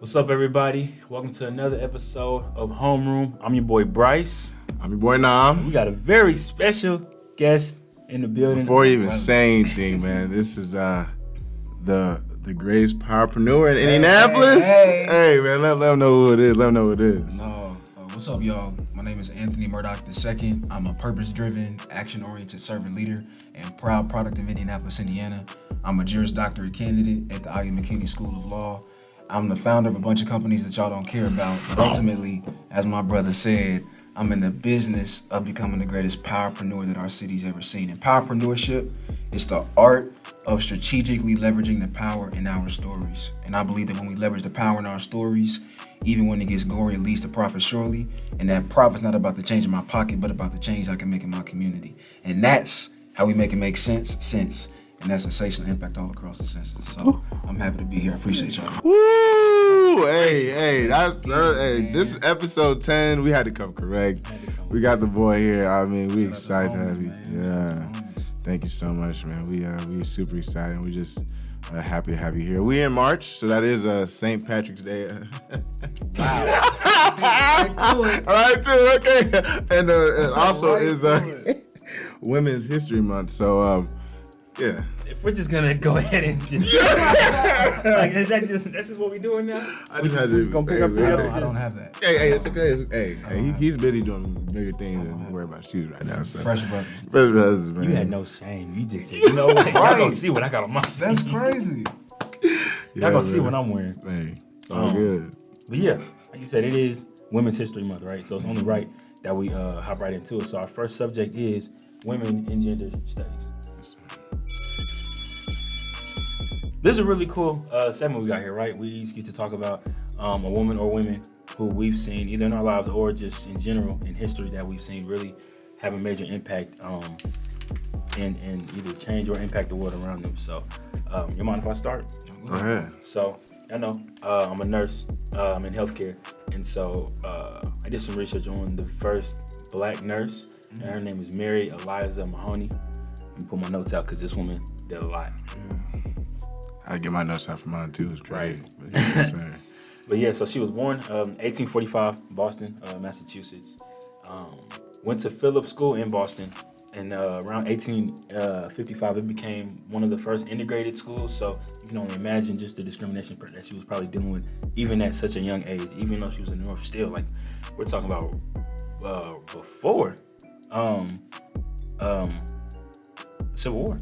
What's up, everybody? Welcome to another episode of Homeroom. I'm your boy Bryce. I'm your boy Nam. We got a very special guest in the building. Before you even say anything, man, this is the greatest powerpreneur in Indianapolis. Hey, man, let them know who it is. Let them know who it is. No, what's up, y'all? My name is Anthony Murdock II. I'm a purpose-driven, action-oriented servant leader and proud product of Indianapolis, Indiana. I'm a Juris Doctorate candidate at the I.U. McKinney School of Law. I'm the founder of a bunch of companies that y'all don't care about, but ultimately, as my brother said, I'm in the business of becoming the greatest powerpreneur that our city's ever seen. And powerpreneurship is the art of strategically leveraging the power in our stories. And I believe that when we leverage the power in our stories, even when it gets gory, it leads to profit surely. And that profit's not about the change in my pocket, but about the change I can make in my community. And that's how we make it make sense. And that's sensational impact all across the senses. So I'm happy to be here. I appreciate y'all. Woo! Hey, this is episode 10. We had to come correct. We got the boy here. I mean, we excited to have you. Yeah. Thank you so much, man. We super excited. We just happy to have you here. We in March, so that is St. Patrick's Day. Wow. All right, too. Okay. And also is Women's History Month. So, yeah. If we're just gonna go ahead and just like, that's just what we're doing now. I just had to. Gonna pick up the I don't have that. Hey, it's okay. He's busy doing bigger things than worry about shoes right now. So. Fresh brothers. Fresh brothers, man. You had no shame. You just said, you know what? Y'all gonna see what I got on my feet. That's crazy. Y'all gonna see what I'm wearing. Hey, it's all good. But yeah, like you said, it is Women's History Month, right? So it's only right that we hop right into it. So our first subject is women in gender studies. This is a really cool segment we got here, right? We each get to talk about a woman or women who we've seen either in our lives or just in general in history that we've seen really have a major impact and either change or impact the world around them. So, you mind if I start? Go ahead. So, I know I'm a nurse. I'm in healthcare, and so I did some research on the first Black nurse, and her name is Mary Eliza Mahoney. Let me pull my notes out because this woman did a lot. Yeah. I get my notes out for mine too. It's great. Right. But yeah, so she was born 1845, Boston, Massachusetts. Went to Phillips School in Boston, and around 1855, it became one of the first integrated schools. So you can only imagine just the discrimination that she was probably dealing with, even at such a young age. Even though she was in the North, still, like, we're talking about before Civil War.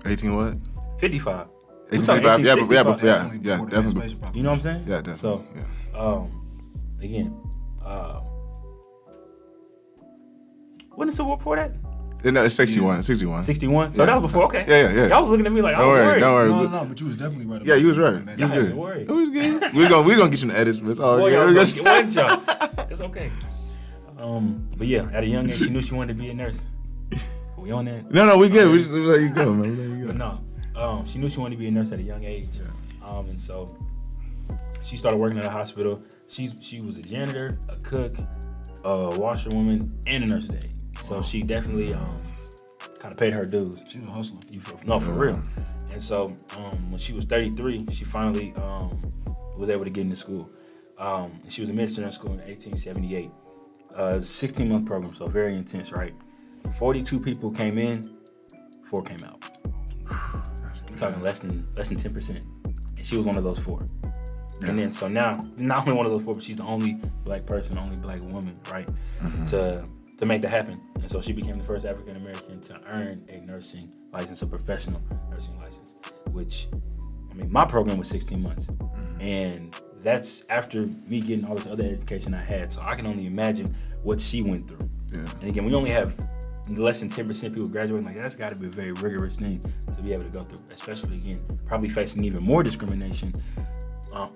18 what? 55. 1855. Yeah, Definitely. definitely. You know what I'm saying? Yeah, definitely. So, again, when is Civil War before that? No, it's 61. 61. 61? So Yeah. that was before, okay. Yeah. Y'all was looking at me like, Don't worry. No, but you was definitely right. Yeah, you was right. Man. You was Y'all good. ain't worried. It was good. we gonna get you in the edits, but it's all Boy, good. y'all wasn't y'all. It's okay. But yeah, at a young age, she knew she wanted to be a nurse. Are we on that? No, we good. We just let you go, man. We let you But go. no, she knew she wanted to be a nurse at a young age. And so she started working at a hospital. She was a janitor, a cook, a washerwoman, and a nurse's aide. So she definitely kind of paid her dues. She was a hustler. No, for real. And so when she was 33, she finally was able to get into school. She was admitted to nurse school in 1878. 16-month program, so very intense, right? 42 people came in, 4 came out. I'm talking less than 10%, and she was one of those 4. Yeah. And then so now, not only one of those 4, but she's the only Black person, only Black woman, right, to make that happen. And so she became the first African American to earn a nursing license, a professional nursing license. Which, I mean, my program was 16 months, and that's after me getting all this other education I had. So I can only imagine what she went through. Yeah. And again, we only have less than 10% people graduating. Like, that's got to be a very rigorous thing to be able to go through, especially, again, probably facing even more discrimination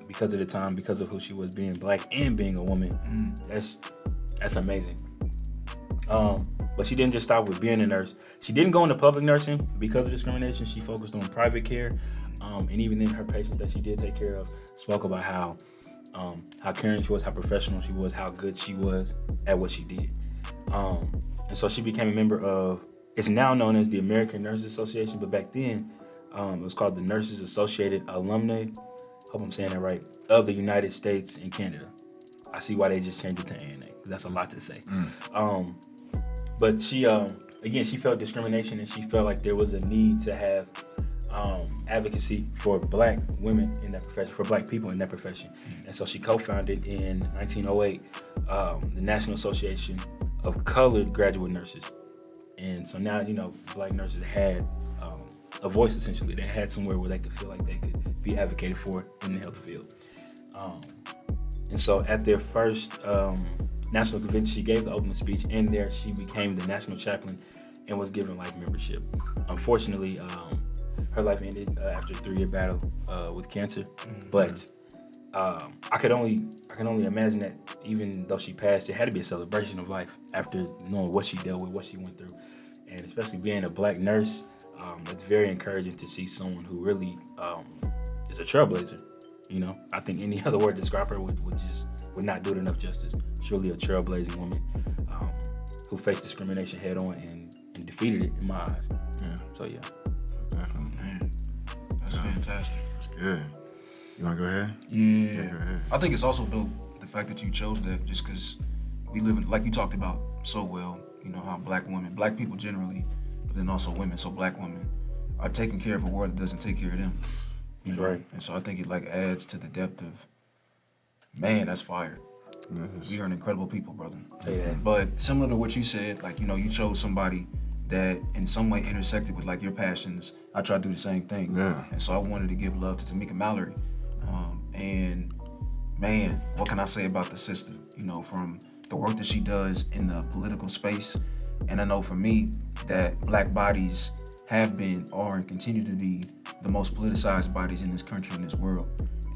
because of the time, because of who she was, being Black and being a woman. That's amazing. But she didn't just stop with being a nurse. She didn't go into public nursing because of discrimination. She focused on private care. And even then, her patients that she did take care of spoke about how caring she was, how professional she was, how good she was at what she did. And so she became a member of, it's now known as the American Nurses Association, but back then it was called the Nurses Associated Alumni hope I'm saying that right, of the United States and Canada. I see why they just changed it to ANA, because that's a lot to say. But she, again, she felt discrimination, and she felt like there was a need to have advocacy for Black women in that profession, for Black people in that profession. And so she co-founded in 1908 the National Association of Colored Graduate Nurses. And so now, Black nurses had a voice, essentially. They had somewhere where they could feel like they could be advocated for in the health field. And so at their first national convention, she gave the opening speech. In there, she became the national chaplain and was given life membership. Unfortunately, her life ended after a 3-year battle with cancer. But I can only imagine that even though she passed, it had to be a celebration of life after knowing what she dealt with, what she went through. And especially being a Black nurse, it's very encouraging to see someone who really is a trailblazer. I think any other word to describe her would not do it enough justice. Truly a trailblazing woman who faced discrimination head on and defeated it in my eyes. Yeah. So yeah. Definitely. Man, that's fantastic. That's good. You want to go ahead? Yeah. Go ahead. I think it's also dope, the fact that you chose that, just because we live in, like you talked about so well, how Black women, Black people generally, but then also women, so Black women, are taking care of a world that doesn't take care of them. That's right. And so I think it adds to the depth of, man, that's fire. Yes. We are an incredible people, brother. Say that. But similar to what you said, you chose somebody that in some way intersected with your passions. I try to do the same thing. Yeah. And so I wanted to give love to Tamika Mallory. And man, what can I say about the sister? From the work that she does in the political space. And I know for me that Black bodies have been, are, and continue to be the most politicized bodies in this country, in this world.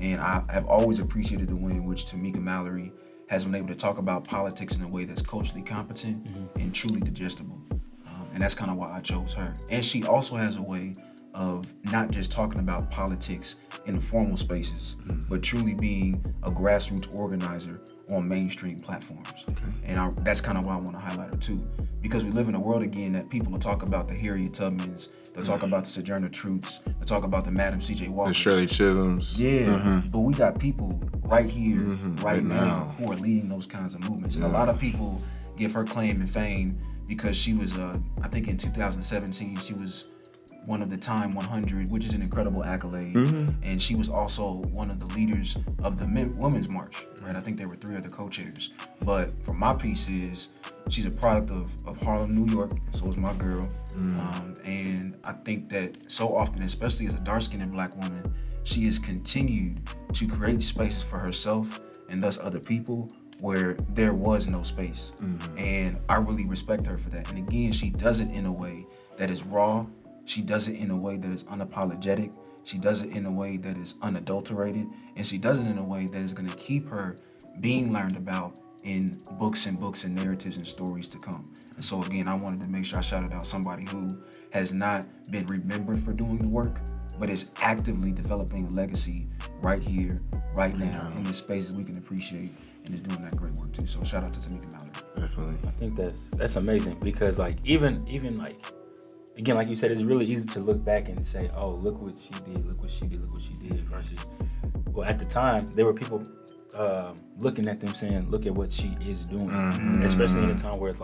And I have always appreciated the way in which Tamika Mallory has been able to talk about politics in a way that's culturally competent and truly digestible. And that's kind of why I chose her. And she also has a way of not just talking about politics in formal spaces, but truly being a grassroots organizer on mainstream platforms. Okay. And that's kind of why I want to highlight her too. Because we live in a world again that people will talk about the Harriet Tubmans, they'll talk about the Sojourner Truths, they'll talk about the Madam C.J. Walkers. The Shirley Chisholms. Yeah, but we got people right here, right now, who are leading those kinds of movements. And a lot of people give her claim and fame because she was, I think in 2017, she was one of the Time 100, which is an incredible accolade. And she was also one of the leaders of the Women's March, right? I think there were 3 other co-chairs. But for my piece is, she's a product of Harlem, New York, so is my girl. And I think that so often, especially as a dark-skinned Black woman, she has continued to create spaces for herself and thus other people where there was no space. And I really respect her for that. And again, she does it in a way that is raw. She does it in a way that is unapologetic. She does it in a way that is unadulterated. And she does it in a way that is going to keep her being learned about in books and narratives and stories to come. And so again, I wanted to make sure I shouted out somebody who has not been remembered for doing the work, but is actively developing a legacy right here, right now, in the spaces we can appreciate, and is doing that great work too. So shout out to Tamika Mallory. Definitely. I think that's amazing, because even again, like you said, it's really easy to look back and say, oh, look what she did, versus, well, at the time, there were people looking at them saying, look at what she is doing, especially in a time where it's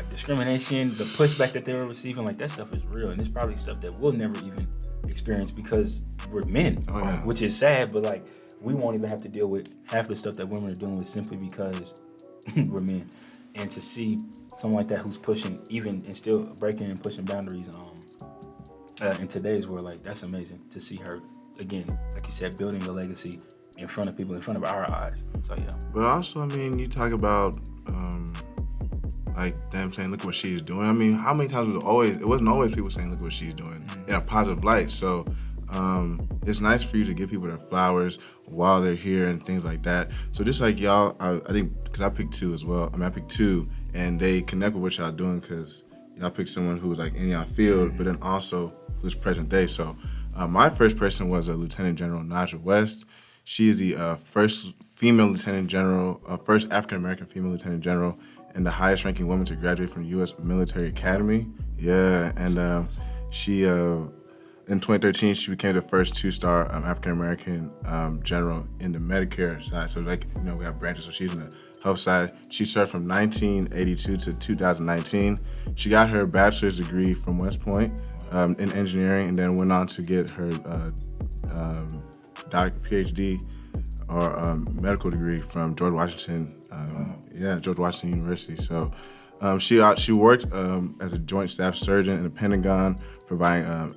discrimination, the pushback that they were receiving, that stuff is real, and it's probably stuff that we'll never even experience because we're men, which is sad, but we won't even have to deal with half the stuff that women are dealing with simply because we're men. And to see someone like that who's pushing, even and still breaking and pushing boundaries in today's world, that's amazing to see her, again, like you said, building a legacy in front of people, in front of our eyes. So yeah. But also, you talk about them saying, look what she's doing. How many times it wasn't always people saying, look what she's doing in a positive light. So it's nice for you to give people their flowers while they're here and things like that. So just like y'all, I think, because I picked 2 as well. I picked 2, and they connect with what y'all doing, because y'all picked someone who's in y'all field, but then also who's present day. So my first person was Lieutenant General Naja West. She is the first female lieutenant general, first African-American female lieutenant general, and the highest ranking woman to graduate from the U.S. Military Academy. Yeah, and she in 2013, she became the first 2-star African American general in the Medicare side. So like, you know, we have branches. So she's in the health side. She served from 1982 to 2019. She got her bachelor's degree from West Point in engineering, and then went on to get her PhD or medical degree from George Washington. George Washington University. So she worked as a joint staff surgeon in the Pentagon, providing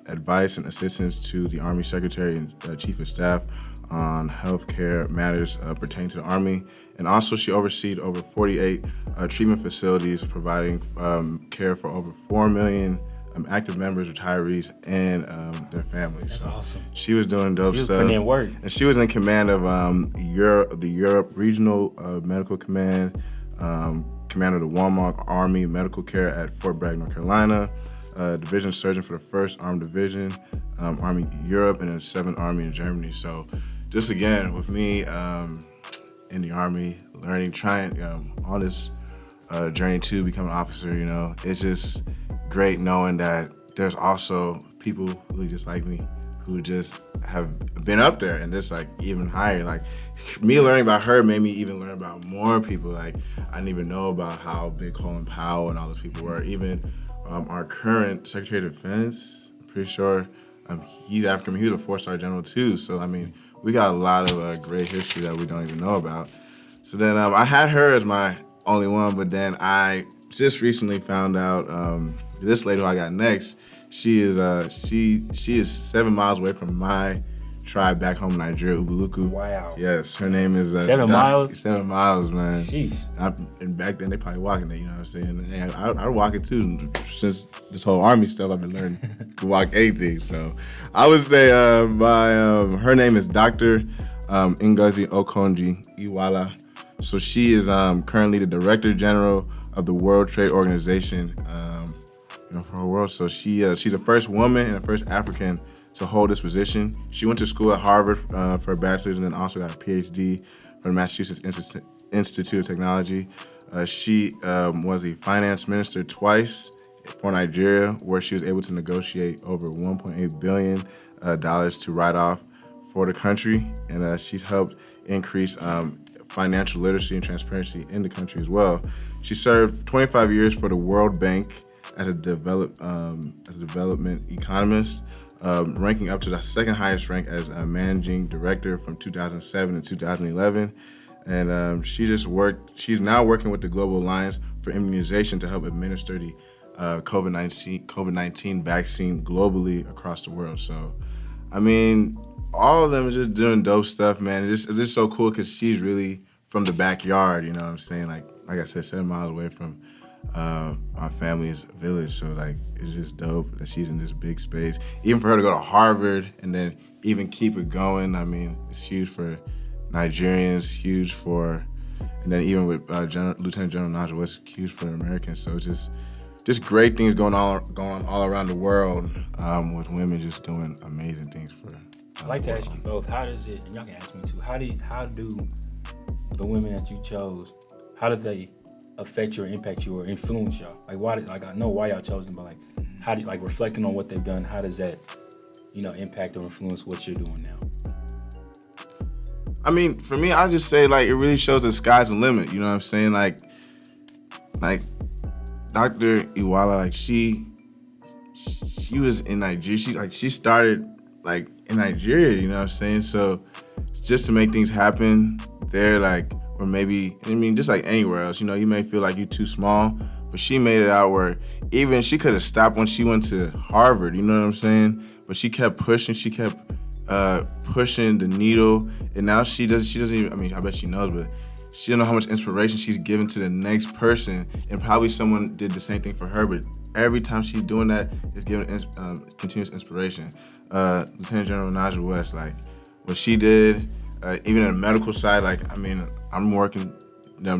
advice and assistance to the Army Secretary and Chief of Staff on healthcare matters pertaining to the Army. And also she overseed over 48 treatment facilities, providing care for over 4 million active members, retirees, and their families. That's awesome. She was doing dope stuff. She was putting in work. And she was in command of the Europe Regional Medical Command, command of the Walmart Army Medical Care at Fort Bragg, North Carolina, division surgeon for the 1st Armed Division, Army Europe, and then 7th Army in Germany. So just again, with me in the Army, learning, trying on this journey to become an officer, you know, it's just great knowing that there's also people who just like me, who just have been up there and just like even higher. Like me learning about her made me even learn about more people. Like I didn't even know about how big Colin Powell and all those people were. Even our current Secretary of Defense, I'm pretty sure he's African. He was a 4-star general too. So I mean, we got a lot of great history that we don't even know about. So then I had her as my only one, but then I just recently found out this lady who I got next, she is 7 miles away from my tribe back home in Nigeria, Ubuluku. Wow. Yes, her name is 7 miles? 7 miles, man. Jeez. And back then they probably walking there, you know what I'm saying? And I walk it too. Since this whole Army stuff, I've been learning to walk anything. So I would say her name is Dr. Ngozi Okonji Iweala. So she is currently the Director General of the World Trade Organization, for her world. So she's the first woman and the first African to hold this position. She went to school at Harvard for her bachelor's and then also got a PhD from the Massachusetts Institute of Technology. She was a finance minister twice for Nigeria, where she was able to negotiate over $1.8 billion to write off for the country, and she's helped increase financial literacy and transparency in the country as well. She served 25 years for the World Bank as a development economist, ranking up to the second highest rank as a managing director from 2007 to 2011. And she's now working with the Global Alliance for Immunization to help administer the COVID-19 vaccine globally across the world. So, I mean, all of them are just doing dope stuff, man. It's just so cool because she's really from the backyard, you know what I'm saying? Like I said, 7 miles away from my family's village. So like, it's just dope that she's in this big space. Even for her to go to Harvard and then even keep it going, I mean, it's huge for Nigerians, huge for, and then even with Lieutenant General Najee West, huge for Americans. So it's just great things going on all around the world with women just doing amazing things for. I'd like to ask you both, how does it, and y'all can ask me too, how do the women that you chose, how do they affect you or impact you or influence y'all? Like why? Like I know why y'all chose them, but like how do like reflecting on what they've done? How does that, impact or influence what you're doing now? I mean, for me, I just say like it really shows the sky's the limit. You know what I'm saying? Like Dr. Iweala, like she was in Nigeria. She started like in Nigeria. You know what I'm saying? So just to make things happen there, like, or maybe, I mean, just like anywhere else, you may feel like you're too small, but she made it out where even she could have stopped when she went to Harvard, you know what I'm saying? But she kept pushing, pushing the needle, and now she doesn't even, I mean, I bet she knows, but she don't know how much inspiration she's given to the next person, and probably someone did the same thing for her, but every time she's doing that, it's giving continuous inspiration. Lieutenant General Najee West, like, what she did, even in the medical side, like, I mean, I'm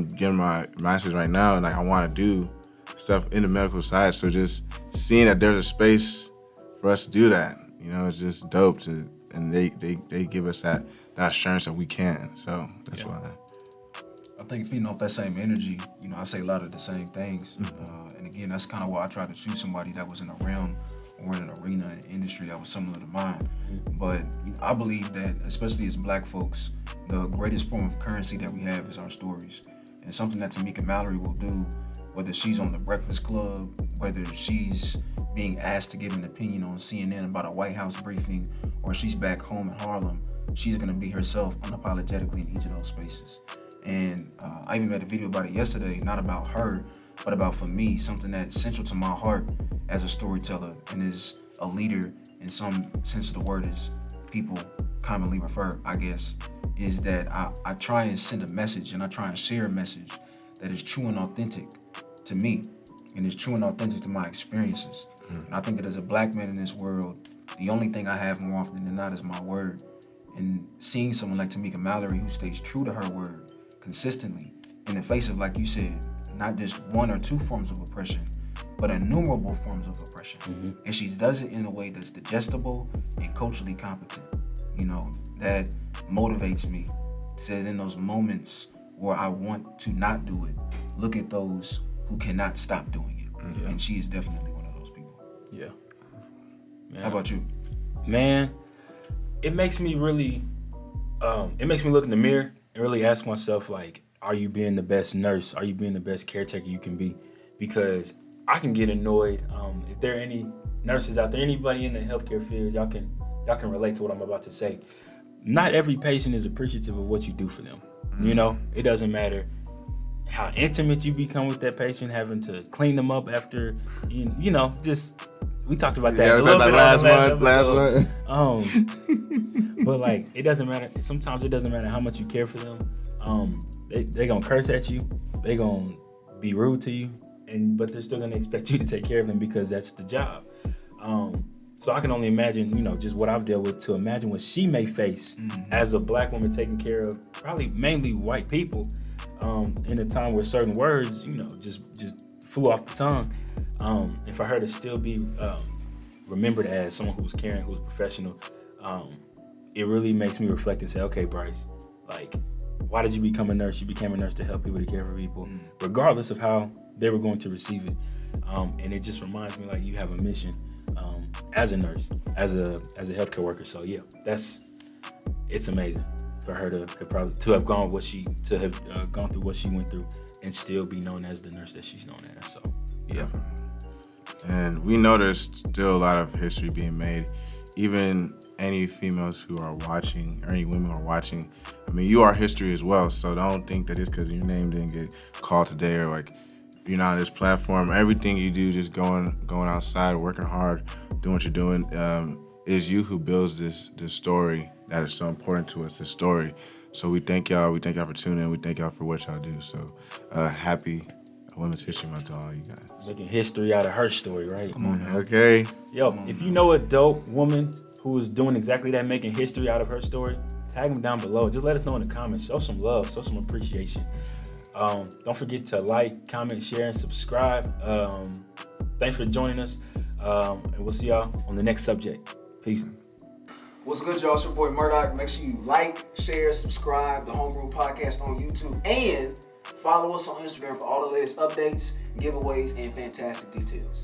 getting my master's right now, and like, I want to do stuff in the medical side. So just seeing that there's a space for us to do that, it's just dope and they give us that assurance that we can. So that's why. I think feeding off that same energy, I say a lot of the same things. And again, that's kind of why I try to choose somebody that was in a realm or in an arena, an industry that was similar to mine. But I believe that, especially as Black folks, the greatest form of currency that we have is our stories. And something that Tamika Mallory will do, whether she's on The Breakfast Club, whether she's being asked to give an opinion on CNN about a White House briefing, or she's back home in Harlem, she's gonna be herself unapologetically in each of those spaces. And I even made a video about it yesterday, not about her, but about, for me, something that's central to my heart as a storyteller and as a leader in some sense of the word, as people commonly refer, I guess, is that I try and send a message and I try and share a message that is true and authentic to me and is true and authentic to my experiences. And I think that as a Black man in this world, the only thing I have more often than not is my word. And seeing someone like Tamika Mallory who stays true to her word consistently in the face of, like you said, not just one or two forms of oppression, but innumerable forms of oppression. And she does it in a way that's digestible and culturally competent. You know, that motivates me. So that in those moments where I want to not do it, look at those who cannot stop doing it. And she is definitely one of those people. Yeah. Man. How about you? Man, it makes me really, it makes me look in the mirror and really ask myself, like, are you being the best nurse? Are you being the best caretaker you can be? Because I can get annoyed. If there are any nurses out there, anybody in the healthcare field, y'all can relate to what I'm about to say. Not every patient is appreciative of what you do for them. You know, it doesn't matter how intimate you become with that patient, having to clean them up after, you know, just, we talked about that a little bit last month. But like, it doesn't matter. Sometimes it doesn't matter how much you care for them. They gonna curse at you. They gonna be rude to you, but they're still gonna expect you to take care of them because that's the job. So I can only imagine, you know, just what I've dealt with, to imagine what she may face as a Black woman taking care of probably mainly white people in a time where certain words, you know, just flew off the tongue. And for her to still be remembered as someone who was caring, who was professional, it really makes me reflect and say, okay, Bryce, like, why did you become a nurse? You became a nurse to help people, to care for people, regardless of how they were going to receive it. And it just reminds me, like, you have a mission as a nurse, as a healthcare worker. So yeah, it's amazing for her to have gone through what she went through and still be known as the nurse that she's known as. So yeah. And we know there's still a lot of history being made. Even any females who are watching, or any women who are watching, I mean, you are history as well. So don't think that it's because your name didn't get called today, or like you're not on this platform. Everything you do, just going outside, working hard, doing what you're doing, is you who builds this story that is so important to us, this story. So we thank y'all. We thank y'all for tuning in. We thank y'all for what y'all do. So happy Women's History Month to all you guys. Making history out of HERstory, right? Come on now. Okay. Yo, if you know a dope woman who is doing exactly that, making history out of her story, tag them down below. Just let us know in the comments. Show some love. Show some appreciation. Don't forget to like, comment, share, and subscribe. Thanks for joining us. And we'll see y'all on the next subject. Peace. What's good, y'all? It's your boy Murdock. Make sure you like, share, subscribe the Homeroom podcast on YouTube, and follow us on Instagram for all the latest updates, giveaways, and fantastic details.